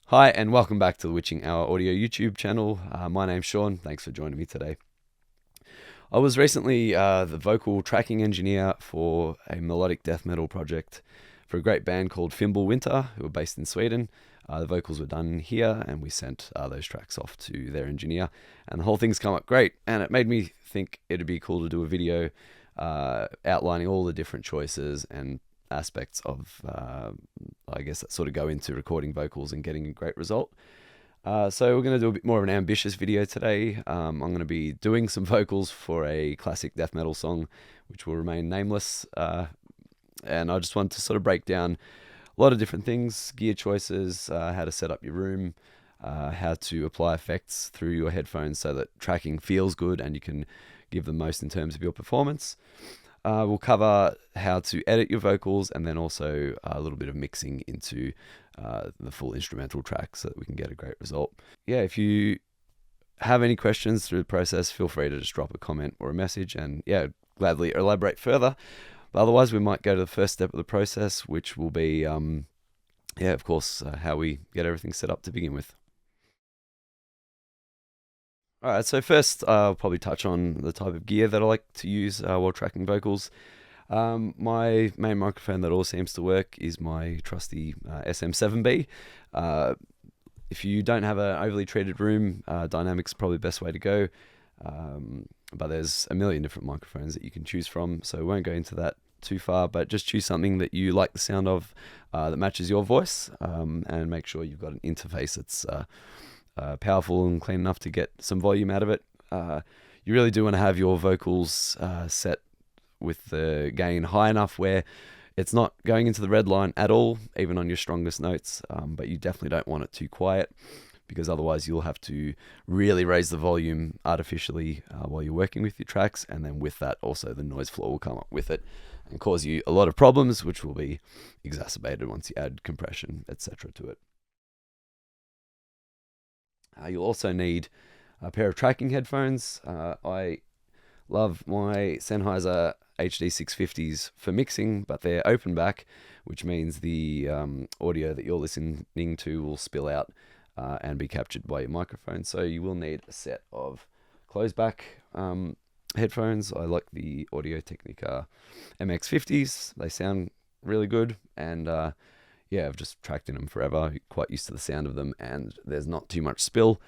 Hi, and welcome back to the Witching Hour Audio YouTube channel. My name's Sean. Thanks for joining me today. I was recently the vocal tracking engineer for a melodic death metal project for a great band called Fimbulwinter, who are based in Sweden. The vocals were done here, and we sent those tracks off to their engineer, and the whole thing's come up great. And it made me think it'd be cool to do a video outlining all the different choices and aspects of, I guess, that sort of go into recording vocals and getting a great result. So we're going to do a bit more of an ambitious video today. I'm going to be doing some vocals for a classic death metal song, which will remain nameless. And I just want to sort of break down a lot of different things, gear choices, how to set up your room, how to apply effects through your headphones so that tracking feels good and you can give the most in terms of your performance. We'll cover how to edit your vocals and then also a little bit of mixing into the full instrumental track so that we can get a great result. Yeah, if you have any questions through the process, feel free to just drop a comment or a message and gladly elaborate further. But otherwise, we might go to the first step of the process, which will be, of course, how we get everything set up to begin with. All right, so first I'll probably touch on the type of gear that I like to use while tracking vocals. My main microphone that always seems to work is my trusty SM7B. If you don't have an overly treated room, Dynamic's probably the best way to go. But there's a million different microphones that you can choose from, so I won't go into that too far, but just choose something that you like the sound of that matches your voice, and make sure you've got an interface that's powerful and clean enough to get some volume out of it. You really do want to have your vocals set with the gain high enough where it's not going into the red line at all, even on your strongest notes, but you definitely don't want it too quiet, because otherwise you'll have to really raise the volume artificially while you're working with your tracks, and then with that also the noise floor will come up with it and cause you a lot of problems, which will be exacerbated once you add compression, etc. to it. You'll also need a pair of tracking headphones. I love my Sennheiser HD 650s for mixing, but they're open back, which means the audio that you're listening to will spill out and be captured by your microphone. So you will need a set of closed back headphones. I like the Audio-Technica MX50s. They sound really good, and I've just tracked in them forever, quite used to the sound of them, and there's not too much spill.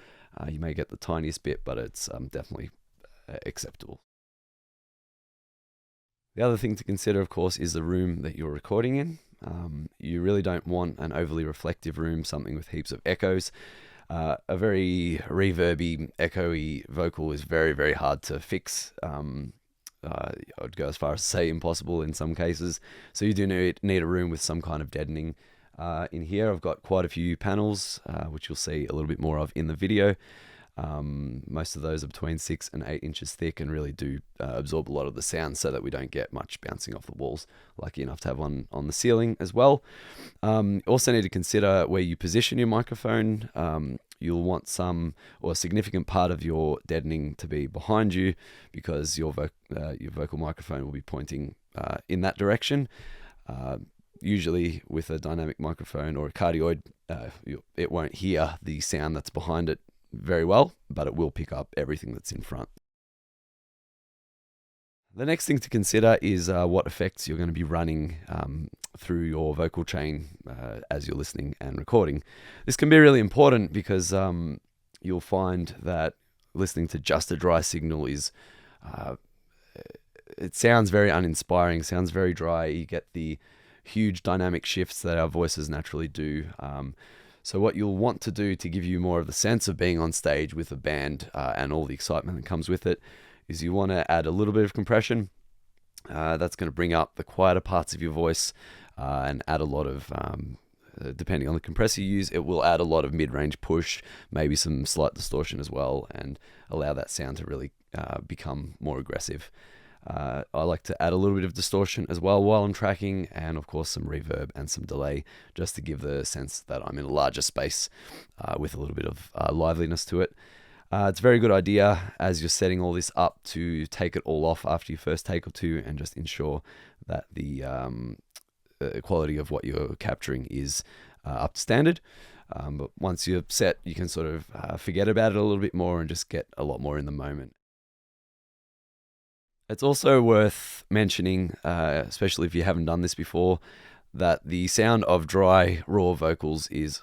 You may get the tiniest bit, but it's definitely acceptable. The other thing to consider, of course, is the room that you're recording in. You really don't want an overly reflective room, something with heaps of echoes. A very reverby, echoey vocal is very, very hard to fix. I'd go as far as to say impossible in some cases. So you do need a room with some kind of deadening. In here I've got quite a few panels, which you'll see a little bit more of in the video. Most of those are between 6 and 8 inches thick and really do absorb a lot of the sound so that we don't get much bouncing off the walls. Lucky enough to have one on the ceiling as well. Also need to consider where you position your microphone. You'll want some or a significant part of your deadening to be behind you, because your vocal microphone will be pointing in that direction. Usually with a dynamic microphone or a cardioid, it won't hear the sound that's behind it very well, but it will pick up everything that's in front. The next thing to consider is what effects you're going to be running through your vocal chain as you're listening and recording. This can be really important because you'll find that listening to just a dry signal is it sounds very uninspiring, sounds very dry. You get the huge dynamic shifts that our voices naturally do. So what you'll want to do to give you more of the sense of being on stage with a band and all the excitement that comes with it is you want to add a little bit of compression. That's going to bring up the quieter parts of your voice and add a lot of, depending on the compressor you use, it will add a lot of mid-range push, maybe some slight distortion as well, and allow that sound to really become more aggressive. I like to add a little bit of distortion as well while I'm tracking, and of course some reverb and some delay, just to give the sense that I'm in a larger space with a little bit of liveliness to it. It's a very good idea as you're setting all this up to take it all off after your first take or two and just ensure that the quality of what you're capturing is up to standard. But once you're set, you can sort of forget about it a little bit more and just get a lot more in the moment. It's also worth mentioning, especially if you haven't done this before, that the sound of dry, raw vocals is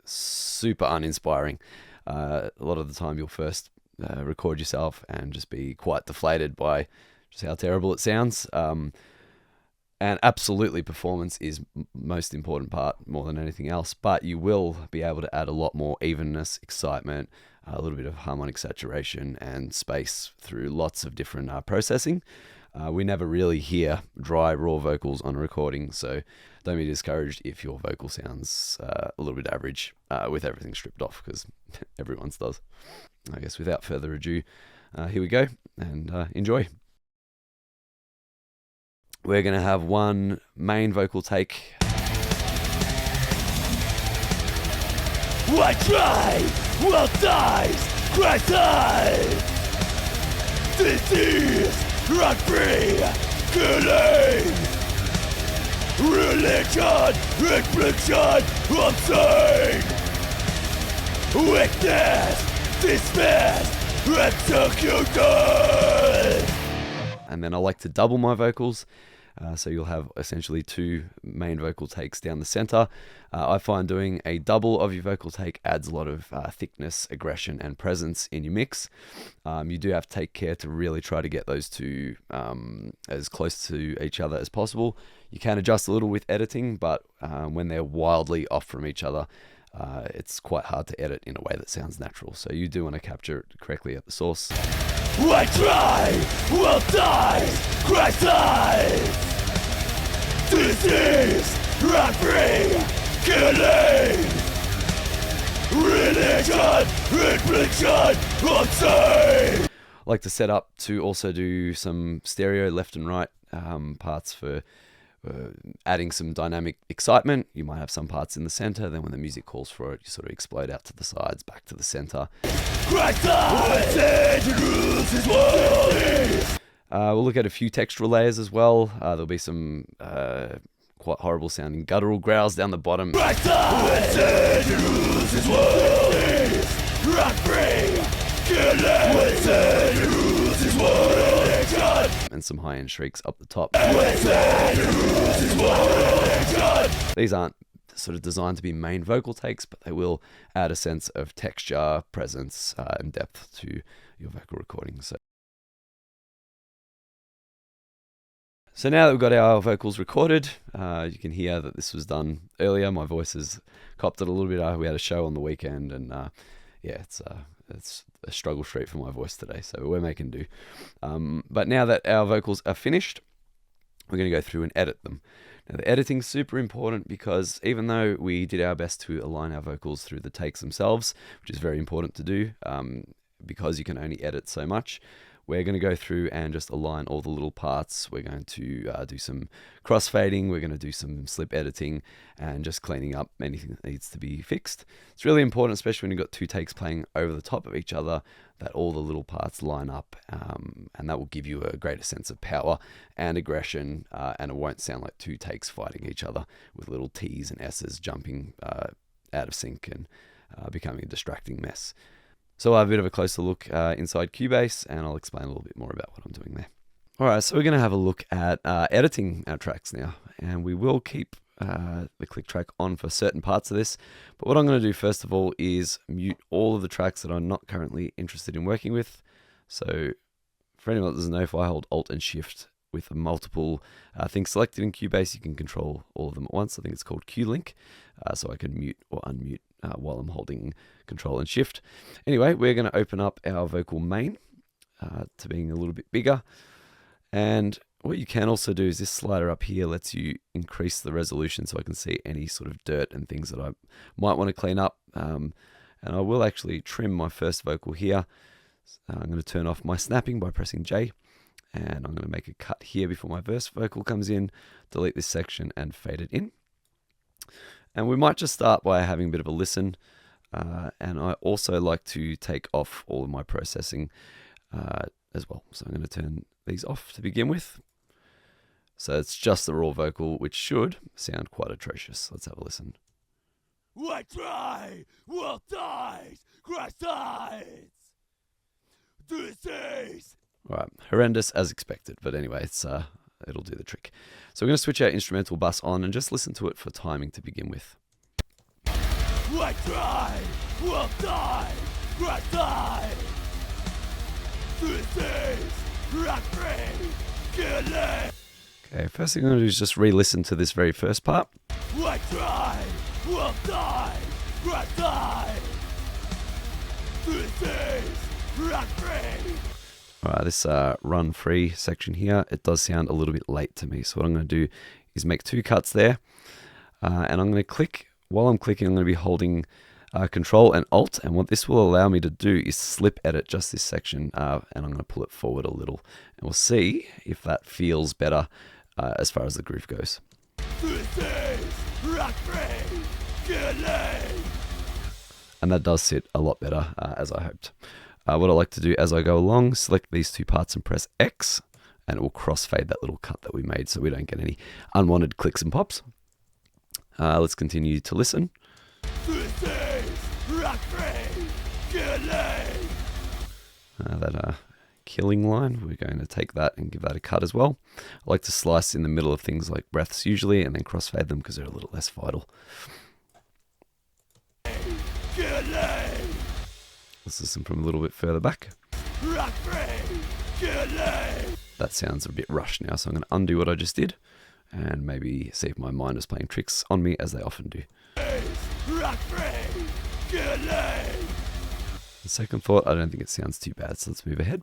super uninspiring. A lot of the time you'll first record yourself and just be quite deflated by just how terrible it sounds. And absolutely, performance is most important part more than anything else. But you will be able to add a lot more evenness, excitement, a little bit of harmonic saturation and space through lots of different processing. We never really hear dry, raw vocals on a recording, so don't be discouraged if your vocal sounds a little bit average with everything stripped off, because everyone's does. I guess without further ado, here we go, and enjoy. We're going to have one main vocal take. White try, well dies, Christ dies. Disease, run free, killing. Religion, infliction, insane. Weakness, despair, executed. And then I like to double my vocals. So you'll have essentially two main vocal takes down the center. I find doing a double of your vocal take adds a lot of thickness, aggression, and presence in your mix. You do have to take care to really try to get those two as close to each other as possible. You can adjust a little with editing, but when they're wildly off from each other, it's quite hard to edit in a way that sounds natural. So you do want to capture it correctly at the source. White try, well dies, Christ dies. Disease, run free, killing. Religion, infliction, insane. I like to set up to also do some stereo left and right parts for adding some dynamic excitement. You might have some parts in the center, then when the music calls for it, you sort of explode out to the sides, back to the center. We'll look at a few textural layers as well. There'll be some quite horrible sounding guttural growls down the bottom. And some high-end shrieks up the top. These aren't sort of designed to be main vocal takes, but they will add a sense of texture, presence, and depth to your vocal recording. So now that we've got our vocals recorded, you can hear that this was done earlier. My voice has copped it a little bit. We had a show on the weekend, and yeah, it's a struggle street for my voice today, so we're making do. But now that our vocals are finished, we're going to go through and edit them. Now, the editing's super important because even though we did our best to align our vocals through the takes themselves, which is very important to do, because you can only edit so much, we're going to go through and just align all the little parts. We're going to do some crossfading. We're going to do some slip editing and just cleaning up anything that needs to be fixed. It's really important, especially when you've got two takes playing over the top of each other, that all the little parts line up, and that will give you a greater sense of power and aggression, and it won't sound like two takes fighting each other with little T's and S's jumping out of sync and becoming a distracting mess. So I'll have a bit of a closer look inside Cubase, and I'll explain a little bit more about what I'm doing there. All right, so we're going to have a look at editing our tracks now, and we will keep the click track on for certain parts of this. But what I'm going to do first of all is mute all of the tracks that I'm not currently interested in working with. So for anyone that doesn't know, if I hold Alt and Shift with multiple things selected in Cubase, you can control all of them at once. I think it's called Q-Link, so I can mute or unmute while I'm holding Control and Shift. Anyway, we're going to open up our vocal main to being a little bit bigger. And what you can also do is this slider up here lets you increase the resolution so I can see any sort of dirt and things that I might want to clean up. And I will actually trim my first vocal here. I'm going to turn off my snapping by pressing J. And I'm going to make a cut here before my verse vocal comes in, delete this section and fade it in. And we might just start by having a bit of a listen. And I also like to take off all of my processing as well. So I'm going to turn these off to begin with. So it's just the raw vocal, which should sound quite atrocious. Let's have a listen. I try, world dies, Christ dies. Disease. Alright, horrendous as expected, but anyway, it'll do the trick. So we're going to switch our instrumental bus on and just listen to it for timing to begin with. I try, world dies, Christ dies. Disease, rock free, killing. Okay, first thing I'm going to do is just re-listen to this very first part. I try, world dies, Christ dies. Disease, rock free. Alright, this run free section here, it does sound a little bit late to me. So what I'm going to do is make 2 cuts there. And I'm going to click, while I'm clicking, I'm going to be holding Control and Alt. And what this will allow me to do is slip edit just this section. And I'm going to pull it forward a little. And we'll see if that feels better as far as the groove goes. And that does sit a lot better as I hoped. What I like to do as I go along, select these 2 parts and press X, and it will crossfade that little cut that we made so we don't get any unwanted clicks and pops. Let's continue to listen. That killing line, we're going to take that and give that a cut as well. I like to slice in the middle of things like breaths usually and then crossfade them because they're a little less vital. Let's listen from a little bit further back. That sounds a bit rushed now, so I'm going to undo what I just did and maybe see if my mind is playing tricks on me, as they often do. The second thought, I don't think it sounds too bad, so let's move ahead.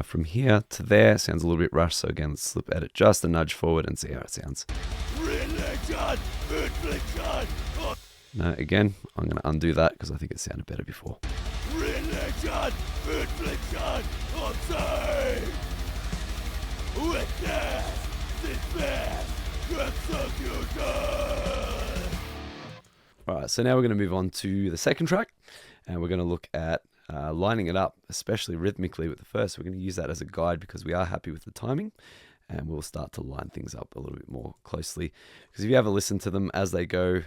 From here to there sounds a little bit rushed, so again, let's slip edit just a nudge forward and see how it sounds. Now again, I'm going to undo that because I think it sounded better before. Alright, so now we're going to move on to the second track, and we're going to look at lining it up, especially rhythmically with the first. We're going to use that as a guide because we are happy with the timing, and we'll start to line things up a little bit more closely. Because if you ever listen to them as they go,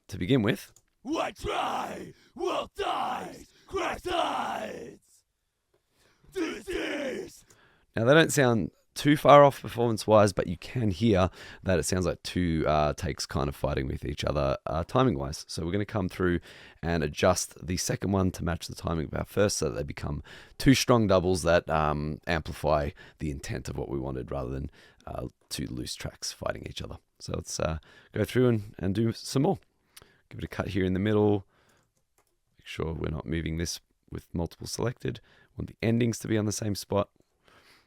to begin with, I try, world dies, Christ dies. Disease. now they don't sound too far off performance-wise, but you can hear that it sounds like 2 takes kind of fighting with each other timing-wise. So we're going to come through and adjust the second one to match the timing of our first so that they become 2 strong doubles that amplify the intent of what we wanted rather than 2 loose tracks fighting each other. So let's go through and do some more. Give it a cut here in the middle. Make sure we're not moving this with multiple selected. Want the endings to be on the same spot.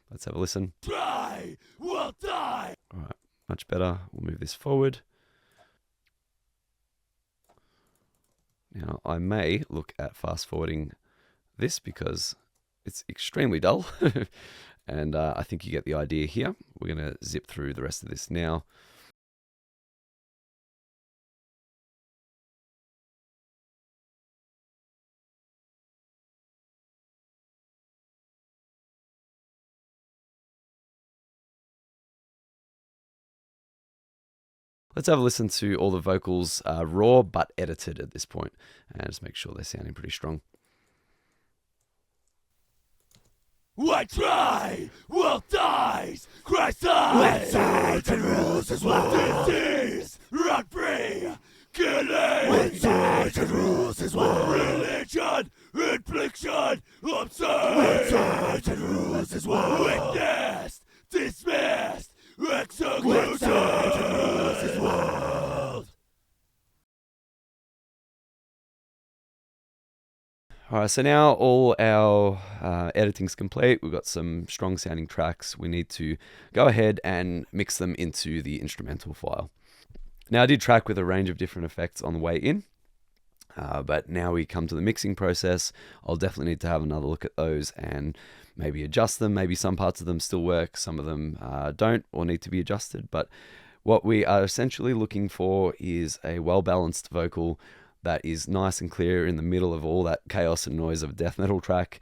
Let's have a listen. Try, will die. All right, much better. We'll move this forward. Now, I may look at fast forwarding this because it's extremely dull. And I think you get the idea here. We're going to zip through the rest of this now. Let's have a listen to all the vocals raw but edited at this point, and just make sure they're sounding pretty strong. I try, world dies, Christ dies. With and rules as well. Disease, run free, killing. With and rules as well. Religion, infliction, observed. With and rules as well. Witnessed, dismissed, executed. As well. Alright, so now all our editing's complete. We've got some strong sounding tracks. We need to go ahead and mix them into the instrumental file. Now I did track with a range of different effects on the way in, but now we come to the mixing process. I'll definitely need to have another look at those and maybe adjust them. Maybe some parts of them still work, some of them don't or need to be adjusted, but what we are essentially looking for is a well-balanced vocal that is nice and clear in the middle of all that chaos and noise of a death metal track,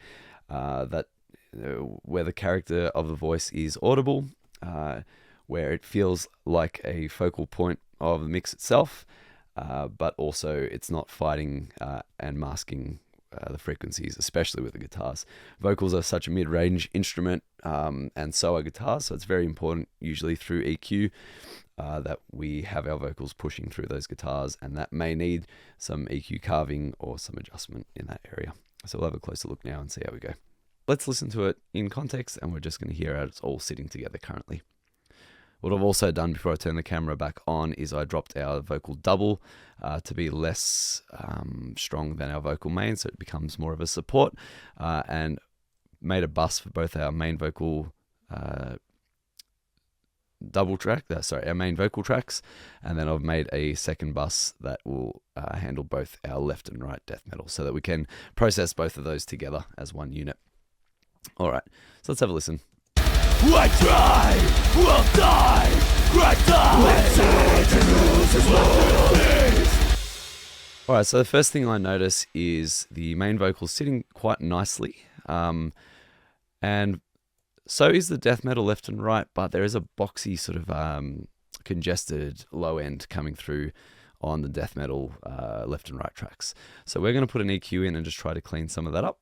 where the character of the voice is audible. where it feels like a focal point of the mix itself, but also it's not fighting and masking the frequencies, especially with the guitars. Vocals are such a mid-range instrument, and so are guitars, so it's very important, usually through EQ, that we have our vocals pushing through those guitars, and that may need some EQ carving or some adjustment in that area. So we'll have a closer look now and see how we go. Let's listen to it in context, and we're just going to hear how it's all sitting together currently. What I've also done before I turn the camera back on is I dropped our vocal double to be less strong than our vocal main, so it becomes more of a support, and made a bus for both our main vocal our main vocal tracks, and then I've made a second bus that will handle both our left and right death metal, so that we can process both of those together as one unit. All right, so let's have a listen. I try, will die, Christ dies. All right, so the first thing I notice is the main vocal sitting quite nicely, and so is the death metal left and right, but there is a boxy sort of congested low end coming through on the death metal left and right tracks. So we're going to put an EQ in and just try to clean some of that up.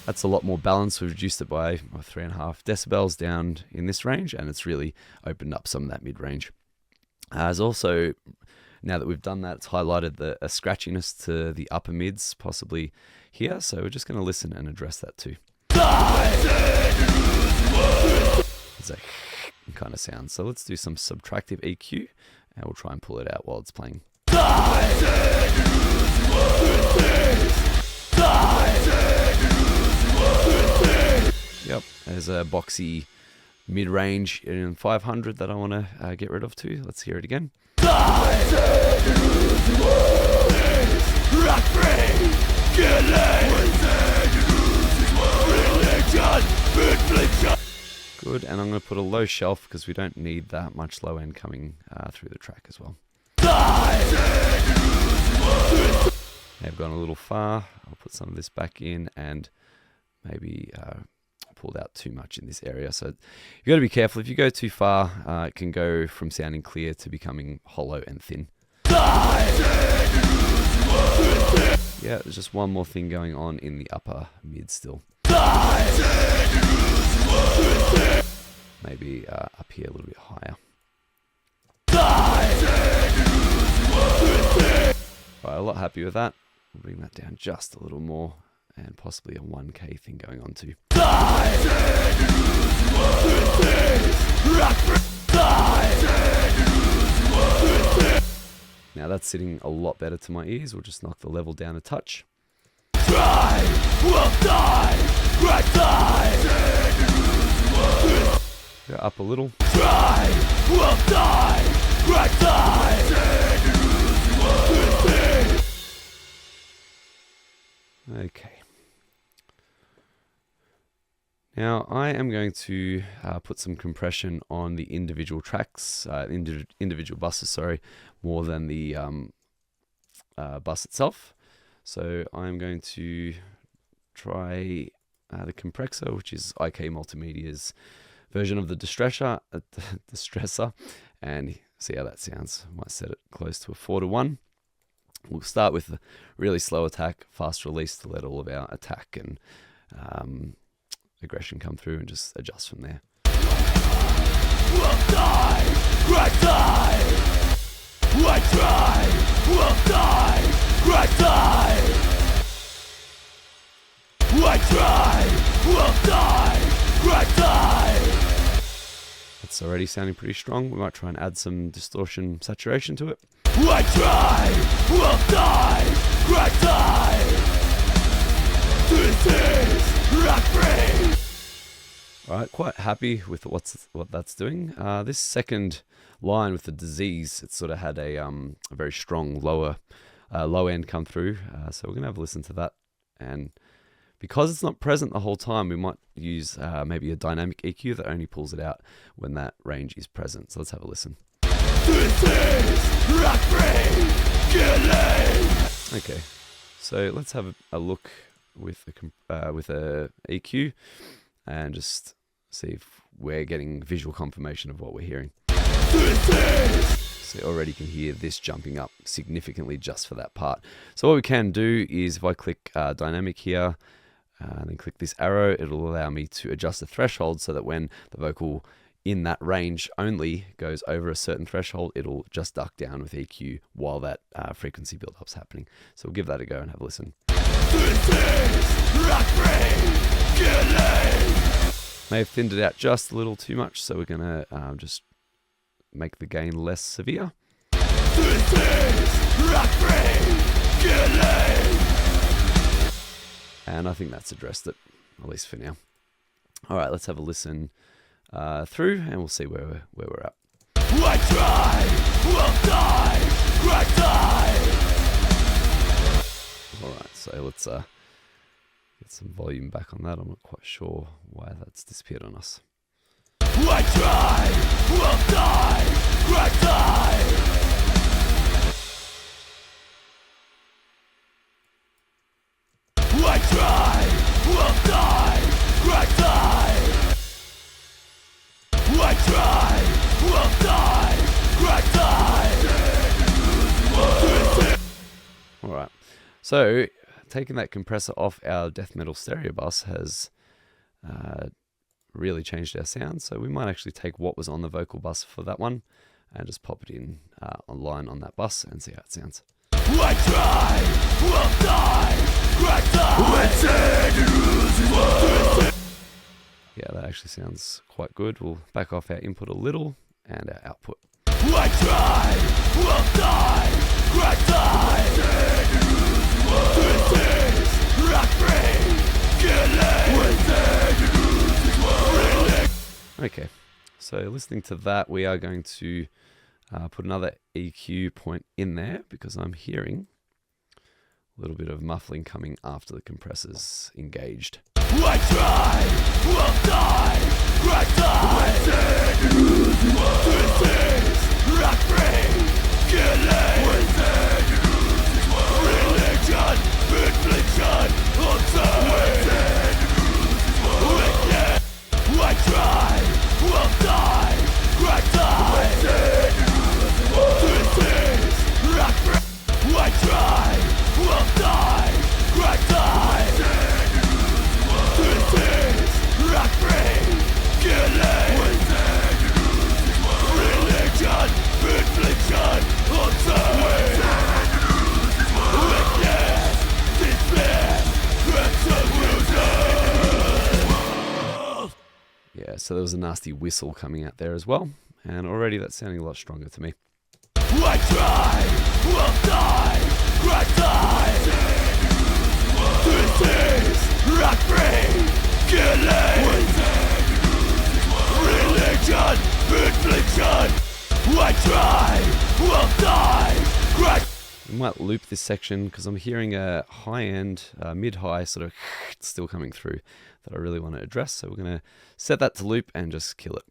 That's a lot more balanced. We've reduced it by 3.5 decibels down in this range, and it's really opened up some of that mid-range. There's also, now that we've done that, it's highlighted a scratchiness to the upper mids, possibly here, so we're just going to listen and address that too. It's a kind of sound, so let's do some subtractive EQ, and we'll try and pull it out while it's playing. Yep, there's a boxy mid-range in 500 that I want to get rid of too. Let's hear it again. Good, and I'm going to put a low shelf because we don't need that much low end coming through the track as well. I've gone a little far. I'll put some of this back in and maybe pulled out too much in this area. So you've got to be careful. If you go too far, it can go from sounding clear to becoming hollow and thin. Yeah, there's just one more thing going on in the upper mid still. Maybe up here a little bit higher. Right, a lot happy with that. We'll bring that down just a little more, and possibly a 1K thing going on too. Now that's sitting a lot better to my ears. We'll just knock the level down a touch. Go up a little. Okay. Now I am going to put some compression on the individual tracks, individual buses, sorry, more than the bus itself. So I'm going to try the compressor, which is IK Multimedia's version of the distressor, and see how that sounds. Might set it close to a 4:1. We'll start with a really slow attack, fast release to let all of our attack and aggression come through, and just adjust from there. It's already sounding pretty strong. We might try and add some distortion saturation to it. Alright, quite happy with what that's doing. This second line with the disease, it sort of had a very strong low end come through. So we're going to have a listen to that. And because it's not present the whole time, we might use maybe a dynamic EQ that only pulls it out when that range is present. So let's have a listen. Okay, So let's have a look with a EQ and just see if we're getting visual confirmation of what we're hearing. So you already can hear this jumping up significantly just for that part. So what we can do is if I click dynamic here and then click this arrow, it'll allow me to adjust the threshold so that when the vocal in that range only goes over a certain threshold, it'll just duck down with EQ while that frequency build-up's happening. So we'll give that a go and have a listen. May have thinned it out just a little too much, so we're gonna just make the gain less severe. And I think that's addressed it, at least for now. All right, let's have a listen through, and we'll see where we're at. I try, will die, All right, so let's get some volume back on that. I'm not quite sure why that's disappeared on us. I try, will die. I try, will die. I try, will die. All right, so taking that compressor off our death metal stereo bus has really changed our sound. So we might actually take what was on the vocal bus for that one and just pop it in online on that bus and see how it sounds. I try, will die. Yeah, that actually sounds quite good. We'll back off our input a little and our output. I try, will die. Okay, so listening to that, we are going to put another EQ point in there because I'm hearing a little bit of muffling coming after the compressor's engaged. I try, will die. Yeah, so there was a nasty whistle coming out there as well, and already that's sounding a lot stronger to me. I try, will die. This is rock free, killing. Religion, infliction. I try, will die. We might loop this section because I'm hearing a high end, mid-high sort of still coming through that I really want to address. So we're going to set that to loop and just kill it.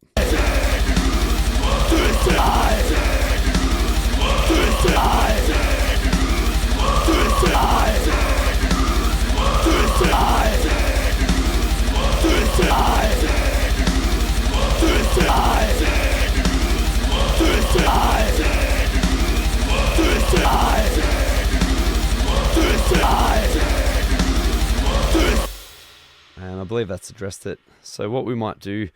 And I believe that's addressed it. So what we might do,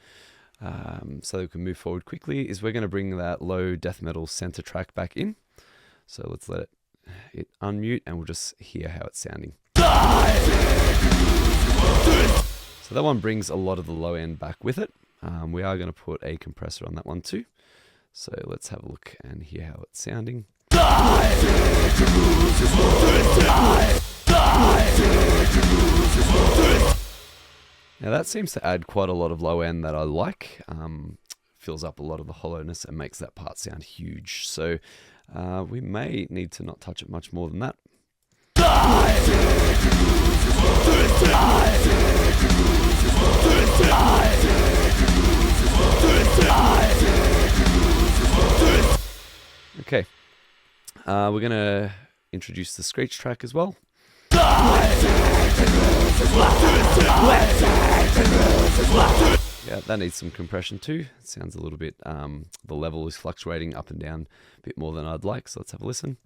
so that we can move forward quickly, is we're going to bring that low death metal center track back in. So let's let it unmute and we'll just hear how it's sounding. So that one brings a lot of the low end back with it. We are going to put a compressor on that one too. So let's have a look and hear how it's sounding. Now that seems to add quite a lot of low end that I like. Fills up a lot of the hollowness and makes that part sound huge. So we may need to not touch it much more than that. Okay, we're going to introduce the screech track as well. Yeah, that needs some compression too. It sounds a little bit, the level is fluctuating up and down a bit more than I'd like, so let's have a listen.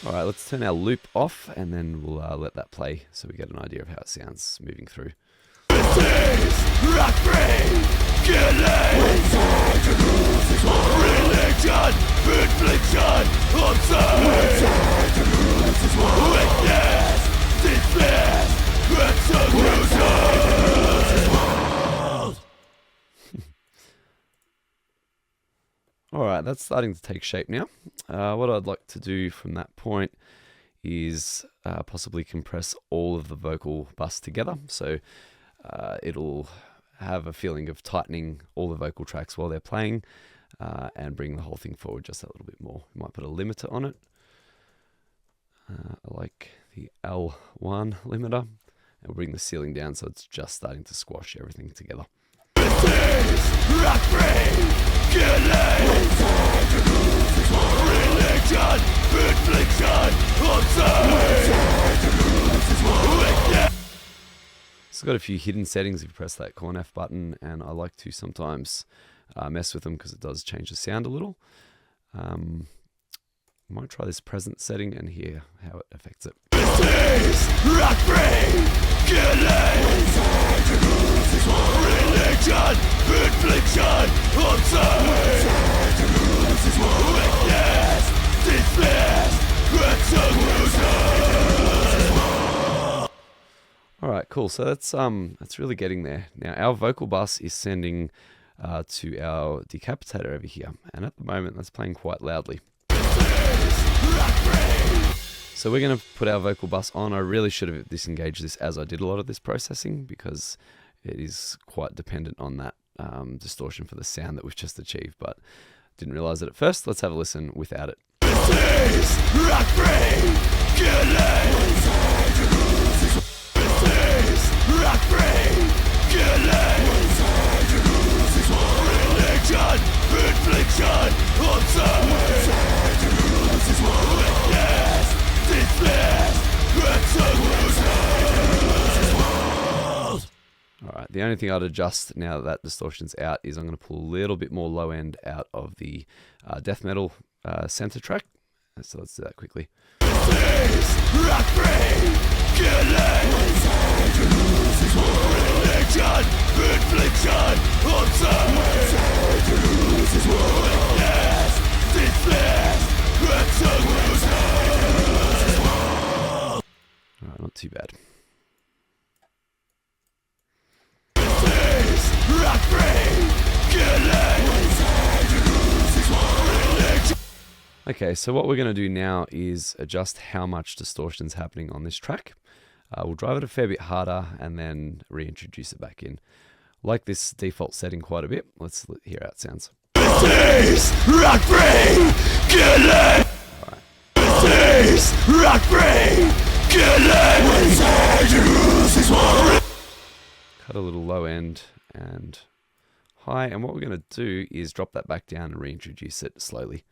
Alright, let's turn our loop off and then we'll let that play so we get an idea of how it sounds moving through. Alright, that's starting to take shape now. What I'd like to do from that point is possibly compress all of the vocal bus together, so it'll have a feeling of tightening all the vocal tracks while they're playing, and bring the whole thing forward just a little bit more. We might put a limiter on it. I like the L1 limiter, and we'll bring the ceiling down so it's just starting to squash everything together. It's got a few hidden settings if you press that Corn F button, and I like to sometimes mess with them because it does change the sound a little. Might try this present setting and hear how it affects it. Alright, cool. So that's really getting there. Now our vocal bus is sending to our decapitator over here, and at the moment that's playing quite loudly. So we're going to put our vocal bus on. I really should have disengaged this as I did a lot of this processing because it is quite dependent on that distortion for the sound that we've just achieved, but didn't realize it at first. Let's have a listen without it. Alright, the only thing I'd adjust now that distortion's out is I'm going to pull a little bit more low end out of the death metal center track. So let's do that quickly. Alright, not too bad. Okay, so what we're going to do now is adjust how much distortion's happening on this track. We'll drive it a fair bit harder and then reintroduce it back in. Like this default setting quite a bit. Let's hear how it sounds. Cut a little low end and high, and what we're going to do is drop that back down and reintroduce it slowly.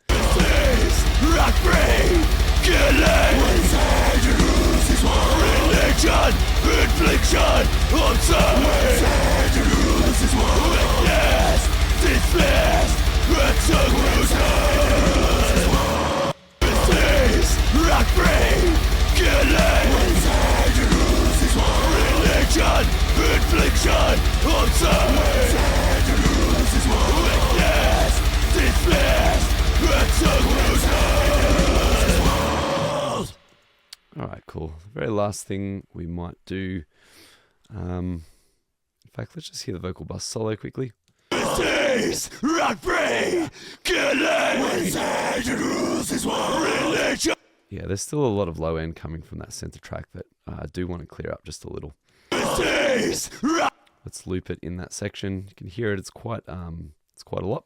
Alright, cool. The very last thing we might do, in fact, let's just hear the vocal bus solo quickly. Yeah, there's still a lot of low end coming from that center track that I do want to clear up just a little. Let's loop it in that section. You can hear it, it's quite a lot.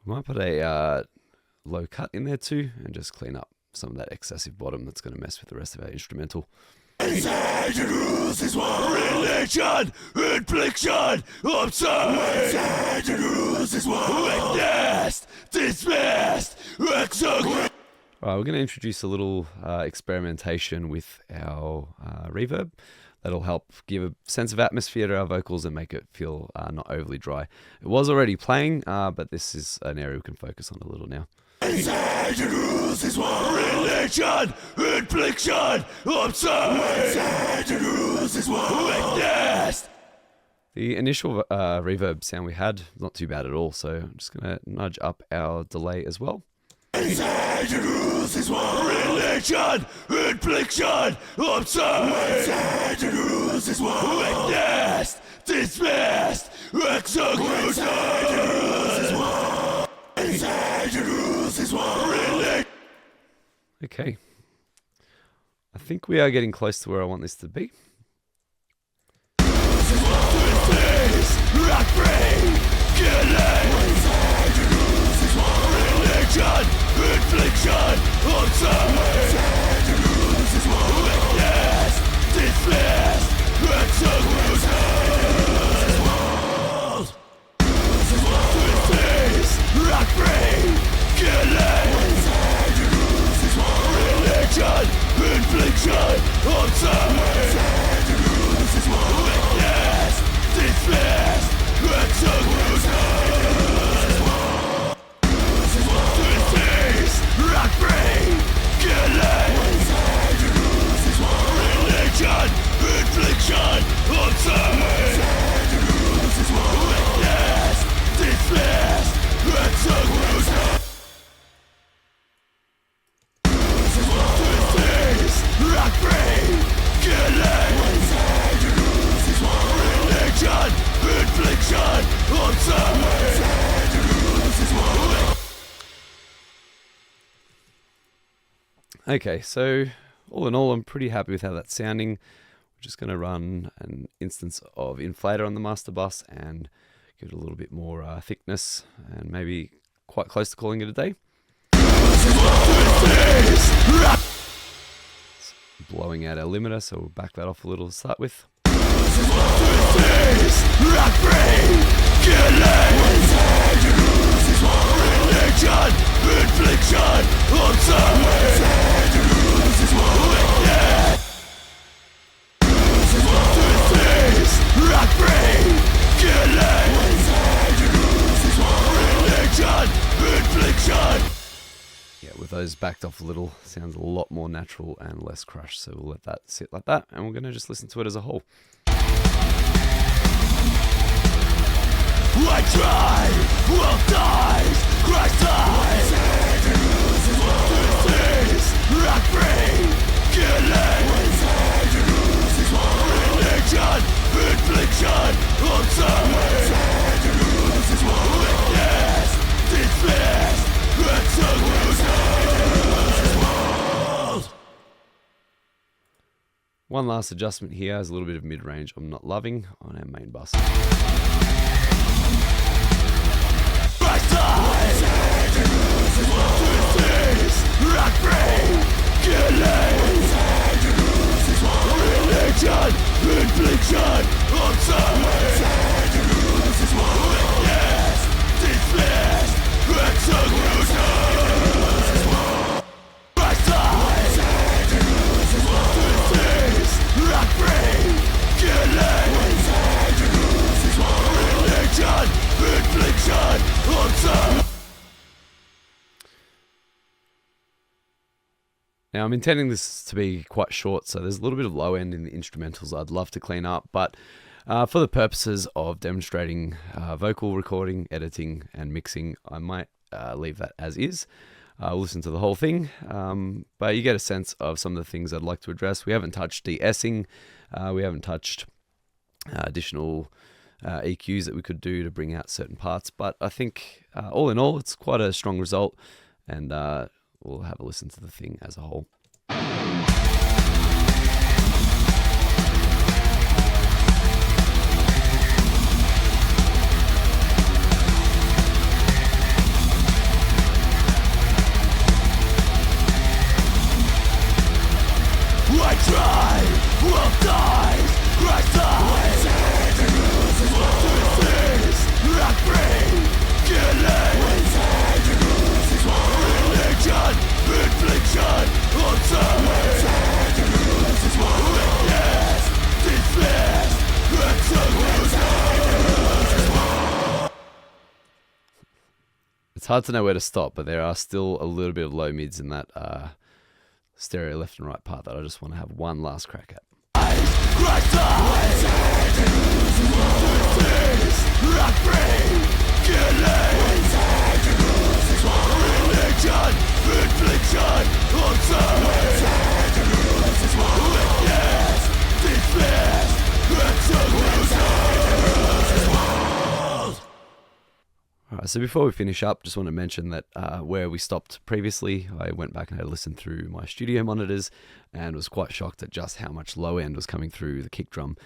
We might put a low cut in there too, and just clean up some of that excessive bottom that's going to mess with the rest of our instrumental. Inside the rules is one relation, infliction, observed. Inside the rules is one witnessed, dismissed, executed. Alright, we're going to introduce a little experimentation with our reverb. That'll help give a sense of atmosphere to our vocals and make it feel not overly dry. It was already playing, but this is an area we can focus on a little now. Inside the rules is one relation, infliction, observed. Inside the rules is one witnessed. The initial reverb sound we had was not too bad at all, so I'm just going to nudge up our delay as well. Inside the rules is one relation, infliction, observed. Inside the rules is one witnessed, dismissed, executed. Inside the rules is one. Inside the rules is one relation. Okay. I think we are getting close to where I want this to be. Rock free, killing. Inside the rules is one religion, infliction, observed. Inside the rules is one witness, dismissed, executed. Inside the rules is one. Rock free, killing. Inside the rules is one religion, infliction, observed. Inside the rules is one witness, dismissed, executed. Rock free, killing. Inside the rules is one religion, infliction, observed. Inside the rules is one witness, dismissed, executed. Rock free, killing. Inside the rules is one religion, infliction, observed. Inside the rules is one witness. Okay, so all in all, I'm pretty happy with how that's sounding. We're just going to run an instance of inflator on the master bus and give it a little bit more thickness, and maybe quite close to calling it a day. It's blowing out our limiter, so we'll back that off a little to start with. Rock free, killing. Inside the rules is one religion, infliction, observed. Inside the rules is one witness. Rock free, killing. Inside the rules is one religion, infliction. Yeah, with those backed off a little, sounds a lot more natural and less crushed, so we'll let that sit like that, and we're going to just listen to it as a whole. I try, will dies, Christ dies. Inside the rules is one disease, rock free, killing. Inside the rules is one religion, infliction, observed. Inside the rules is one witness, dismissed, executed. Inside the rules is one. One last adjustment here is a little bit of mid-range I'm not loving on our main bus. Christ dies. Inside the rules is one disease, rock free, killing. Inside the rules is one religion, infliction, observed. Inside the rules is one witness, dismissed, executed. Inside the rules is one. Christ dies. Inside the rules is one disease, rock free, killing. Inside the rules is one religion, infliction, observed. Now, I'm intending this to be quite short, so there's a little bit of low end in the instrumentals I'd love to clean up, but for the purposes of demonstrating vocal recording, editing, and mixing, I might leave that as is. Listen to the whole thing, but you get a sense of some of the things I'd like to address. We haven't touched de-essing, we haven't touched additional EQs that we could do to bring out certain parts, but I think all in all, it's quite a strong result, and we'll have a listen to the thing as a whole. It's hard to know where to stop, but there are still a little bit of low mids in that stereo left and right part that I just want to have one last crack at. Alright, so before we finish up, just want to mention that where we stopped previously, I went back and had a listen through my studio monitors and was quite shocked at just how much low end was coming through the kick drum.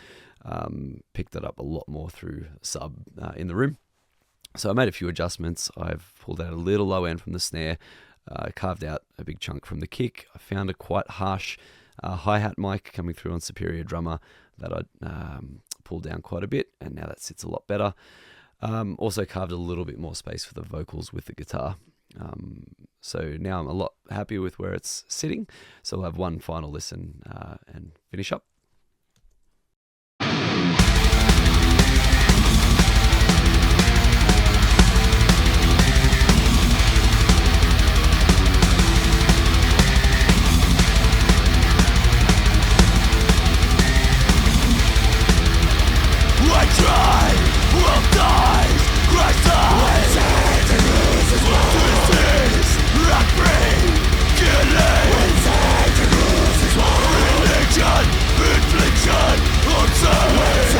Picked it up a lot more through sub in the room. So I made a few adjustments. I've pulled out a little low end from the snare, carved out a big chunk from the kick. I found a quite harsh hi-hat mic coming through on Superior Drummer that I pulled down quite a bit, and now that sits a lot better. Also carved a little bit more space for the vocals with the guitar. So now I'm a lot happier with where it's sitting. So I'll have one final listen and finish up. I try, will die, Christ dies, and loses one. Disease, rock free, killing, and loses one. Religion, infliction, observe,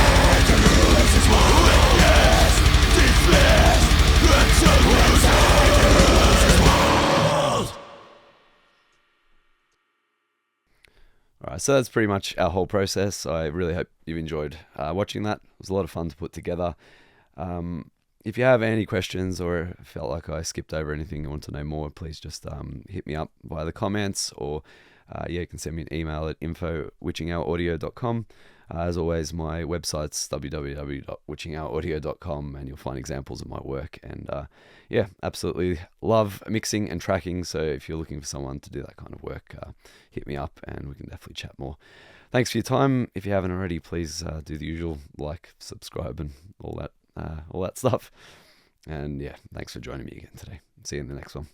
and loses one. Witness, dismiss, and so loses one. Alright, so that's pretty much our whole process. I really hope you've enjoyed watching that. It was a lot of fun to put together. If you have any questions or felt like I skipped over anything and want to know more, please just hit me up via the comments, or you can send me an email at info@witchinghouraudio.com. As always, my website's www.witchinghouraudio.com, and you'll find examples of my work. And absolutely love mixing and tracking. So if you're looking for someone to do that kind of work, hit me up and we can definitely chat more. Thanks for your time. If you haven't already, please do the usual, like, subscribe, and all that stuff. And thanks for joining me again today. See you in the next one.